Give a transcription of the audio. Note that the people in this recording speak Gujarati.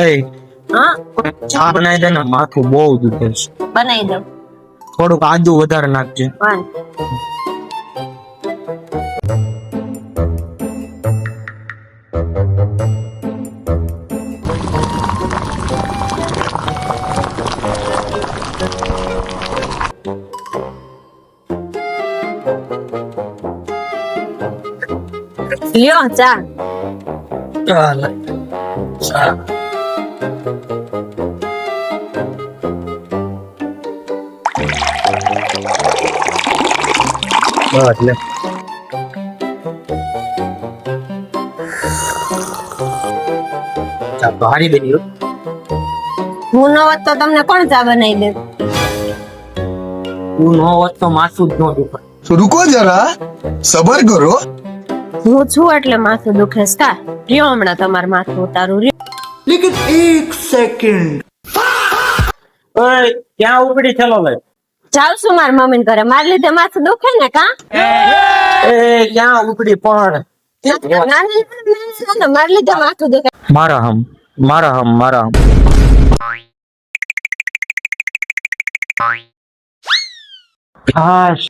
એ હા ચા બનાવી દે ને, માથું બહુ દુખે છે. બનાવી દઉં. થોડુંક આદુ વધારે નાખજે. વાન લ્યો ચા. ચાલ ચા. બસ લે. ચા તો હારી બની હો. હું ન હોત તો તમને કોણ ચા બનાવી દે? તું નો હોત તો માથું જ ન દુખે. तो रुको जरा सबर करो. હું છું એટલે માથું દુખે છે કા? લ્યો હમણાં તમારું માથું ઉતારું લ્યો. लेकिन एक सेकंड. ઓય ક્યાં ઉપડી ચલો લે. જાઉં છું મારા મમ્મી ને ઘરે. મારા લીધે માથું દુખે ને કા? એ ક્યાં ઉપડી પણ મારા લીધે માથું દુખે. મારા હમ મારા હમ મારા હમ. હાશ